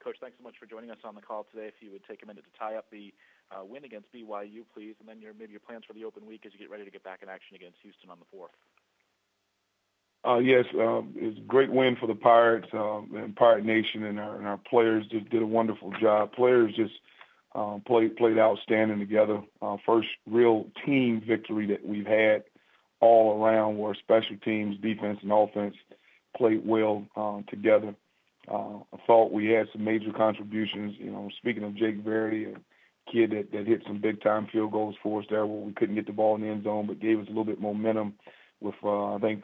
Coach, thanks so much for joining us on the call today. If you would take a minute to tie up the win against BYU, please, and then maybe your plans for the open week as you get ready to get back in action against Houston on the 4th. Yes, it's a great win for the Pirates and Pirate Nation, and our players just did a wonderful job. Players just played outstanding together. First real team victory that we've had all around, where special teams, defense, and offense played well together. I thought we had some major contributions. Speaking of Jake Verity, a kid that hit some big-time field goals for us there where we couldn't get the ball in the end zone, but gave us a little bit momentum with, I think,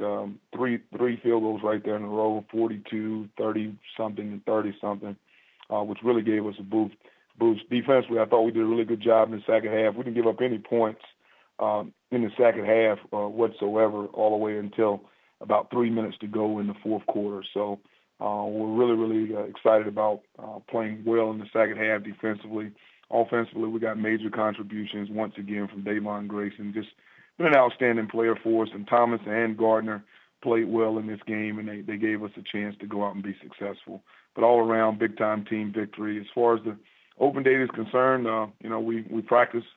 three field goals right there in a row, 42, 30-something, and 30-something, which really gave us a boost. Defensively, I thought we did a really good job in the second half. We didn't give up any points in the second half whatsoever all the way until about 3 minutes to go in the fourth quarter. So we're really, really excited about playing well in the second half defensively. Offensively, we got major contributions once again from Davon Grayson. Just been an outstanding player for us, and Thomas and Gardner played well in this game, and they gave us a chance to go out and be successful. But all around, big-time team victory. As far as the open date is concerned, we practiced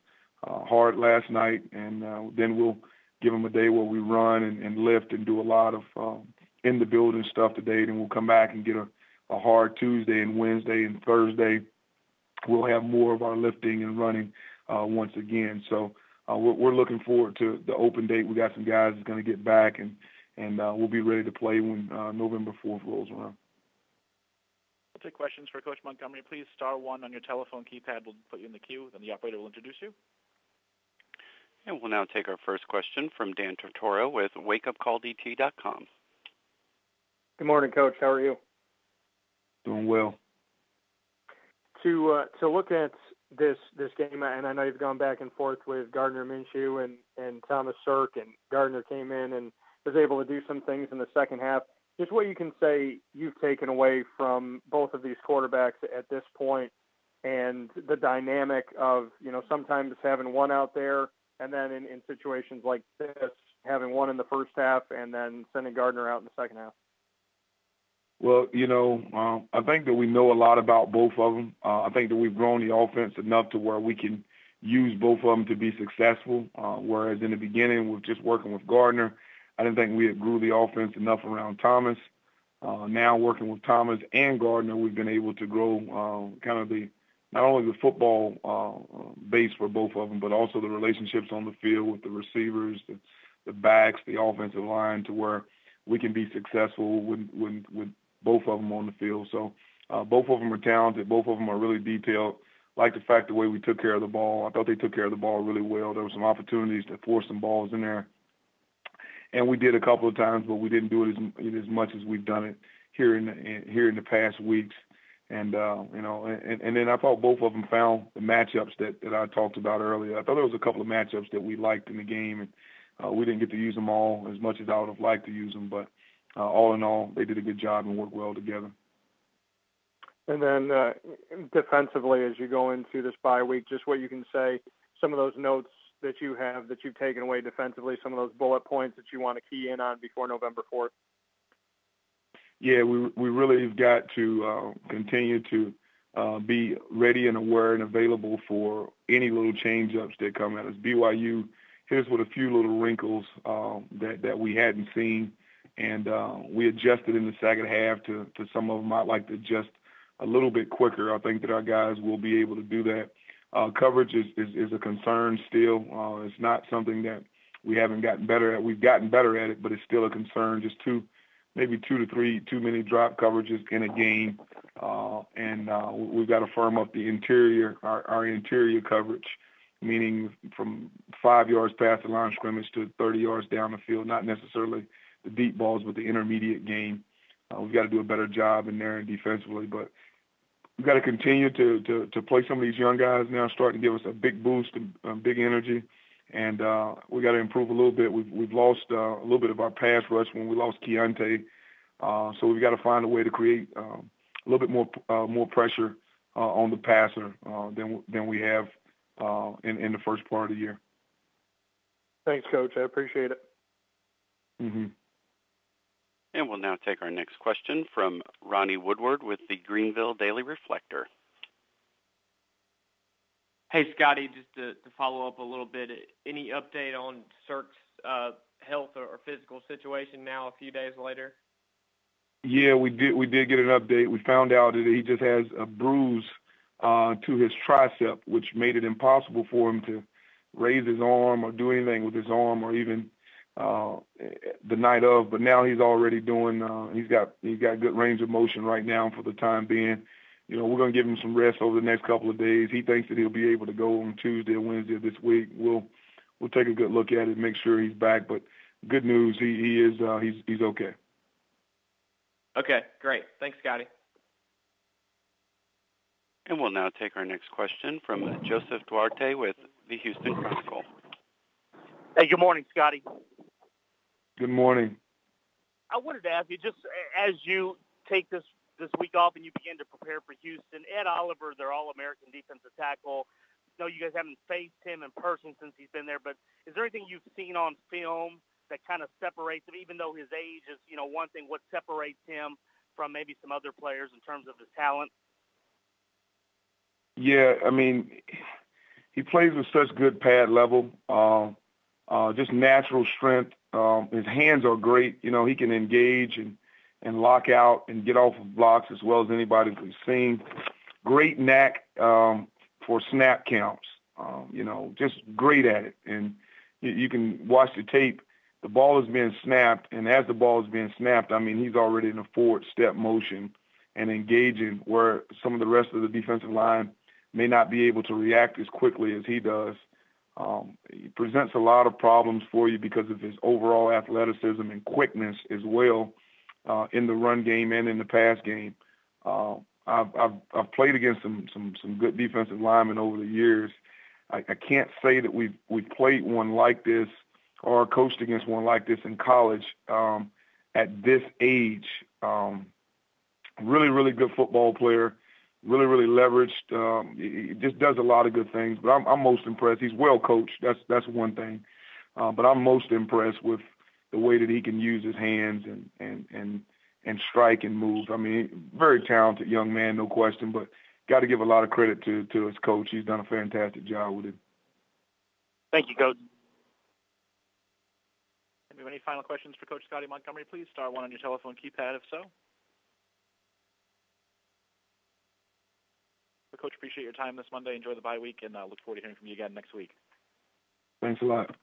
hard last night, and then we'll give them a day where we run and lift and do a lot of in-the-building stuff today. Then we'll come back and get a hard Tuesday and Wednesday and Thursday. We'll have more of our lifting and running once again. So we're looking forward to the open date. We got some guys that's going to get back, and we'll be ready to play when November 4th rolls around. We'll take questions for Coach Montgomery. Please star 1 on your telephone keypad. We'll put you in the queue. Then the operator will introduce you. And we'll now take our first question from Dan Tortora with WakeUpCallDT.com. Good morning, Coach. How are you? Doing well. To look at this game, and I know you've gone back and forth with Gardner Minshew and Thomas Sirk, and Gardner came in and was able to do some things in the second half. Just what you can say you've taken away from both of these quarterbacks at this point, and the dynamic of, sometimes having one out there, and then in situations like this, having one in the first half and then sending Gardner out in the second half. Well, I think that we know a lot about both of them. I think that we've grown the offense enough to where we can use both of them to be successful, whereas in the beginning with just working with Gardner, I didn't think we had grew the offense enough around Thomas. Now working with Thomas and Gardner, we've been able to grow kind of not only the football base for both of them, but also the relationships on the field with the receivers, the backs, the offensive line, to where we can be successful with both of them on the field. So both of them are talented. Both of them are really detailed. Like the fact the way we took care of the ball. I thought they took care of the ball really well. There were some opportunities to force some balls in there. And we did a couple of times, but we didn't do it as much as we've done it here in the past weeks. And and then I thought both of them found the matchups that I talked about earlier. I thought there was a couple of matchups that we liked in the game, and we didn't get to use them all as much as I would have liked to use them. But all in all, they did a good job and worked well together. And then defensively, as you go into this bye week, just what you can say, some of those notes that you have that you've taken away defensively, some of those bullet points that you want to key in on before November 4th. Yeah, we really have got to continue to be ready and aware and available for any little change-ups that come at us. BYU hit us with a few little wrinkles that we hadn't seen, and we adjusted in the second half to some of them. I'd like to adjust a little bit quicker. I think that our guys will be able to do that. Coverage is a concern still. It's not something that we haven't gotten better at. We've gotten better at it, but it's still a concern. Just maybe 2 to 3 too many drop coverages in a game, and we've got to firm up the interior, our interior coverage, meaning from 5 yards past the line of scrimmage to 30 yards down the field, not necessarily the deep balls, but the intermediate game. We've got to do a better job in there and defensively, but we've got to continue to play some of these young guys now, starting to give us a big boost and big energy. And we got to improve a little bit. We've lost a little bit of our pass rush when we lost Keontae. So we've got to find a way to create a little bit more pressure on the passer than we have in the first part of the year. Thanks, Coach. I appreciate it. Mm-hmm. And we'll now take our next question from Ronnie Woodward with the Greenville Daily Reflector. Hey, Scottie, just to follow up a little bit, any update on Cirque's health or physical situation now a few days later? Yeah, we did get an update. We found out that he just has a bruise to his tricep, which made it impossible for him to raise his arm or do anything with his arm or even the night of. But now he's already doing. He's got good range of motion right now for the time being. You know, we're going to give him some rest over the next couple of days. He thinks that he'll be able to go on Tuesday or Wednesday of this week. We'll take a good look at it, make sure he's back. But good news, he's okay. Okay, great. Thanks, Scottie. And we'll now take our next question from Joseph Duarte with the Houston Chronicle. Hey, good morning, Scottie. Good morning. I wanted to ask you, just as you take this week off and you begin to prepare for Houston, Ed Oliver, their All-American defensive tackle, I know you guys haven't faced him in person since he's been there, but is there anything you've seen on film that kind of separates him, even though his age is, one thing, what separates him from maybe some other players in terms of his talent? Yeah, I mean, he plays with such good pad level, just natural strength. His hands are great. He can engage and lock out and get off of blocks as well as anybody we've seen. Great knack for snap counts, just great at it. And you can watch the tape. The ball is being snapped, and as the ball is being snapped, I mean, he's already in a forward step motion and engaging where some of the rest of the defensive line may not be able to react as quickly as he does. He presents a lot of problems for you because of his overall athleticism and quickness as well in the run game and in the pass game. I've played against some good defensive linemen over the years. I can't say that we've played one like this or coached against one like this in college at this age. Really, really good football player. Really, really leveraged. He just does a lot of good things. But I'm most impressed. He's well coached. That's one thing. But I'm most impressed with the way that he can use his hands and strike and move. I mean, very talented young man, no question. But got to give a lot of credit to his coach. He's done a fantastic job with it. Thank you, Coach. If you have any final questions for Coach Scottie Montgomery, please star 1 on your telephone keypad if so. But Coach, appreciate your time this Monday. Enjoy the bye week, and look forward to hearing from you again next week. Thanks a lot.